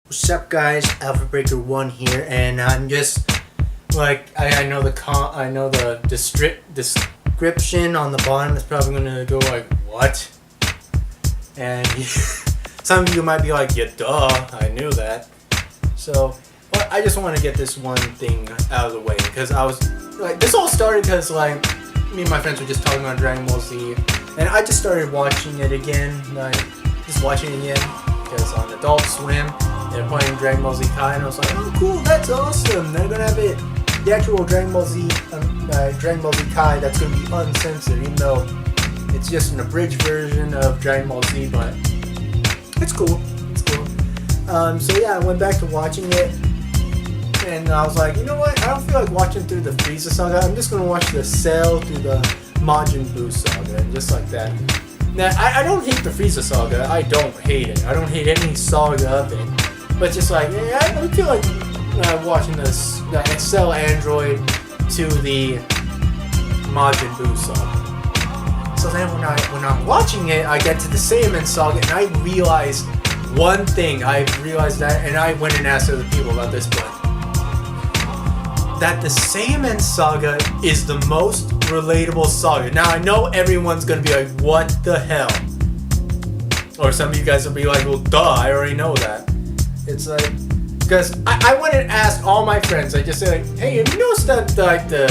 What's up, guys? Alpha Breaker 1 here, and I'm just like I know the description on the bottom is probably gonna go like what, and some of you might be like, yeah, duh, I knew that. So, but I just want to get this one thing out of the way because I was like, this all started because like me and my friends were just talking about Dragon Ball Z, and I just started watching it again, like just watching it again because on Adult Swim. They're playing Dragon Ball Z Kai, and I was like, oh cool, that's awesome. They're gonna have the actual Dragon Ball Z Kai that's gonna be uncensored, even though it's just an abridged version of Dragon Ball Z, but it's cool. It's cool. So yeah, I went back to watching it, and I was like, you know what? I don't feel like watching through the Frieza saga. I'm just gonna watch the Cell through the Majin Buu saga, and just like that. Now, I don't hate the Frieza saga. I don't hate it. I don't hate any saga of it. But just like, yeah, I feel like watching the Cell Android to the Majin Buu saga. So then when I'm watching it, I get to the Saiyaman saga, and I realized one thing. I realized that, and I went and asked other people about this, but that the Saiyaman saga is the most relatable saga. Now, I know everyone's gonna be like, what the hell? Or some of you guys will be like, well, duh, I already know that. It's like, because I went and asked all my friends. I just said, like, hey, have you noticed that the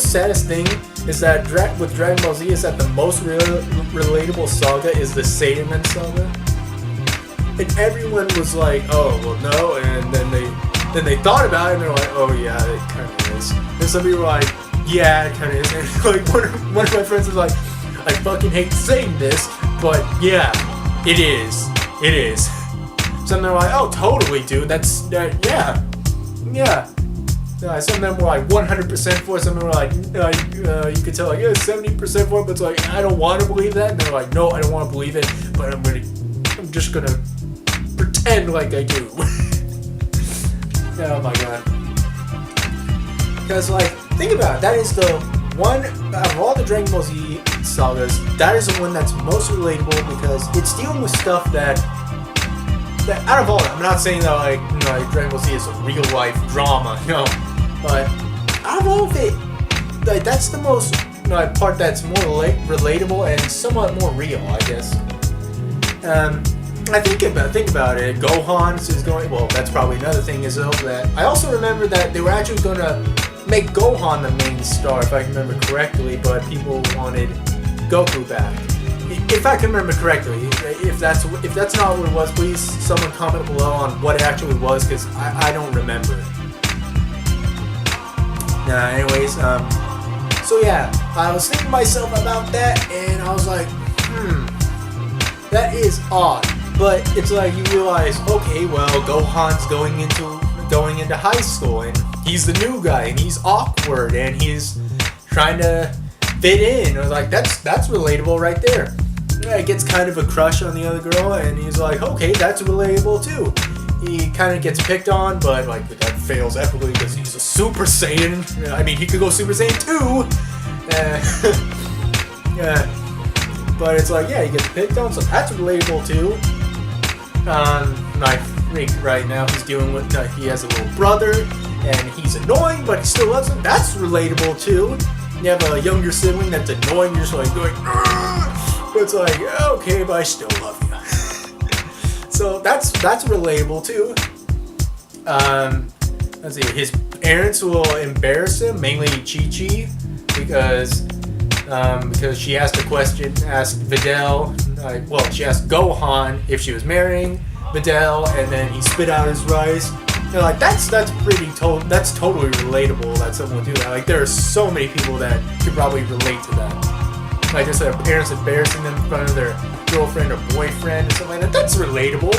saddest thing is that with Dragon Ball Z is that the most relatable saga is the Saiyaman saga? And everyone was like, oh, well, no. And then they thought about it and they're like, oh yeah, it kind of is. And some people were like, yeah, it kind of is. And like one of my friends was like, I fucking hate saying this, but yeah, it is. It is. Some of them were like, oh, totally, dude. That's, yeah. Some of them were like 100% for it. Some of them were like, you could tell, like, yeah, 70% for it, but it's like, I don't want to believe that. And they're like, no, I don't want to believe it, but I'm just gonna pretend like I do. Oh my god. Because, like, think about it. That is the one, out of all the Dragon Ball Z sagas, that is the one that's most relatable because it's dealing with stuff that out of all that, I'm not saying that like Dragon Ball Z is a real life drama, no, but out of all of it, like that's the most part that's more relatable and somewhat more real, I guess. I think about it. Gohan is going. Well, that's probably another thing is that I also remember that they were actually going to make Gohan the main star, if I can remember correctly, but people wanted Goku back. If I can remember correctly, if that's not what it was, please someone comment below on what it actually was, because I don't remember. Anyways, so yeah, I was thinking to myself about that, and I was like, that is odd. But it's like you realize, okay, well, Gohan's going into high school, and he's the new guy, and he's awkward, and he's trying to fit in. I was like, that's relatable right there. Yeah, he gets kind of a crush on the other girl, and he's like, okay, that's relatable too. He kind of gets picked on, but like that fails epically because he's a Super Saiyan. I mean, he could go Super Saiyan 2. Yeah, but it's like, yeah, he gets picked on, so that's relatable too. My freak right now, he's dealing with, he has a little brother, and he's annoying, but he still loves him. That's relatable too. You have a younger sibling that's annoying, you're just like going, but it's like, okay, but I still love you. So that's relatable too. Let's see, his parents will embarrass him, mainly Chi-Chi, because she asked Videl, she asked Gohan if she was marrying Videl, and then he spit out his rice. They're like, that's totally relatable that someone would do that. Like, there are so many people that could probably relate to that. Like I said, parents embarrassing them in front of their girlfriend or boyfriend or something like that. That's relatable.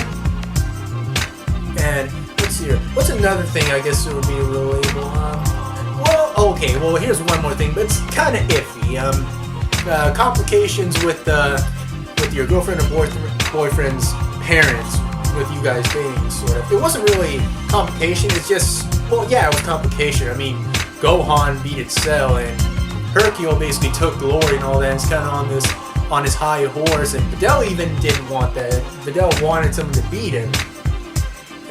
And let's see here. What's another thing I guess it would be relatable? Well, here's one more thing, but it's kind of iffy. Complications with your girlfriend or boyfriend's parents with you guys dating, sort of. It wasn't really complication. It's just, well, yeah, it was complication. I mean, Gohan beat Cell, and Hercule basically took glory and all that, and it's kind of on his high horse, and Videl even didn't want that. Videl wanted someone to beat him,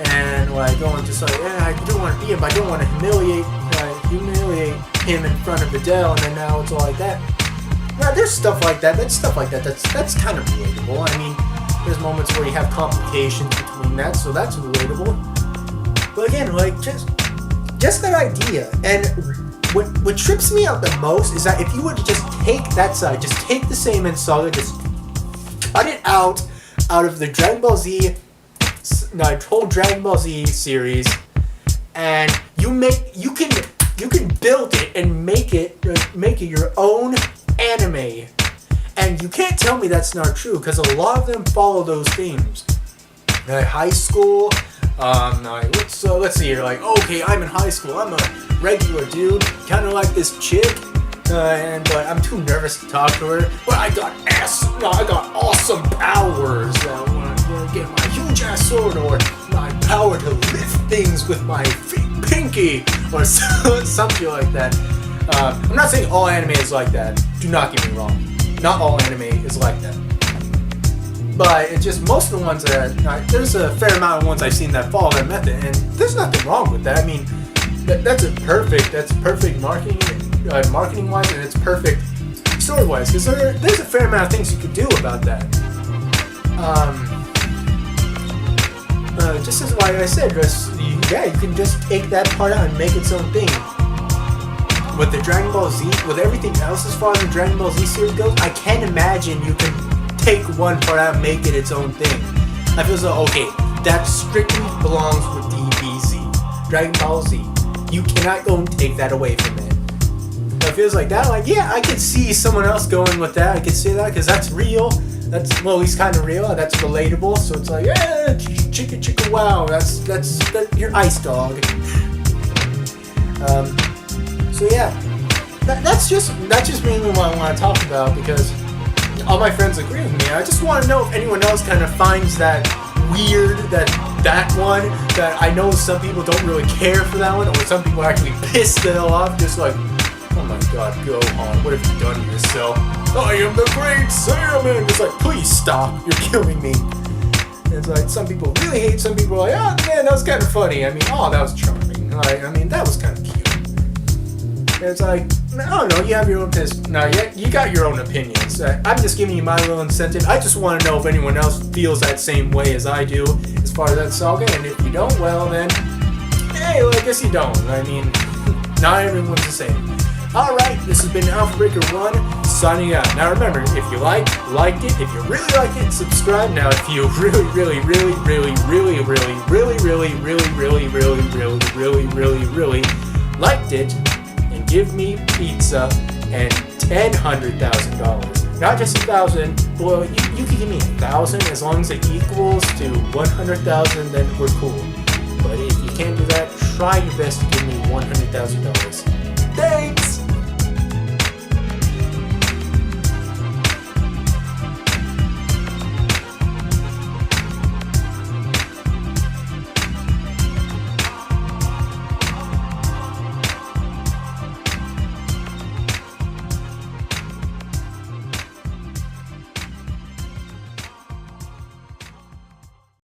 and like going just like, yeah, I don't want to be him, but I don't want to humiliate him in front of Adele, and then now it's all like that. Now there's stuff like that. That's kind of relatable. I mean, there's moments where you have complications between that, so that's relatable. But again, like just that idea, and what trips me out the most is that if you were to just take that side, just take the saiyaman saga, just cut it out of the Dragon Ball Z, whole Dragon Ball Z series, and you can build it and make it your own anime. And you can't tell me that's not true, because a lot of them follow those themes. High school, let's see, you're like, okay, I'm in high school, I'm a regular dude, kind of like this chick, but I'm too nervous to talk to her, but I got awesome powers, I want to get my huge ass sword, or my power to lift things with my pinky, or something like that. I'm not saying all anime is like that, do not get me wrong. Not all anime is like that. But it's just most of the ones that, there's a fair amount of ones I've seen that follow that method, and there's nothing wrong with that. I mean, that's perfect marketing-wise, and it's perfect story-wise, because there's a fair amount of things you could do about that. Just as like I said, you can just take that part out and make its own thing. With the Dragon Ball Z, with everything else as far as the Dragon Ball Z series goes, I can't imagine you can take one part out and make it its own thing. I feel so, okay, that strictly belongs with DBZ, Dragon Ball Z. You cannot go and take that away from it. It feels like that, like, yeah, I could see someone else going with that, I could see that, because that's real. That's, well, at least kind of real, that's relatable, so it's like, yeah, chicka wow, that's your ice dog. So yeah, that's just mainly what I want to talk about, because all my friends agree with me. I just want to know if anyone else kind of finds that weird, that one, that I know some people don't really care for that one, or some people are actually pissed the hell off, just like, oh my god, Gohan, what have you done to yourself? I am the great Saiyaman! It's like, please stop, you're killing me. And it's like, some people really hate, some people are like, oh man, that was kind of funny. I mean, oh, that was charming. Like, I mean, that was kind of cute. It's like, I don't know, you have your own you got your own opinions. I'm just giving you my little incentive. I just want to know if anyone else feels that same way as I do as far as that saga, and if you don't, well then, hey, well, I guess you don't. I mean, not everyone's the same. Alright, this has been Alpha Breaker 1, signing out. Now remember, if you liked it, if you really like it, subscribe. Now if you really liked it, give me pizza and $100,000. Not just 1,000. Well, you can give me 1,000 as long as it equals to 100,000. Then we're cool. But if you can't do that, try your best to give me $100,000. Thanks.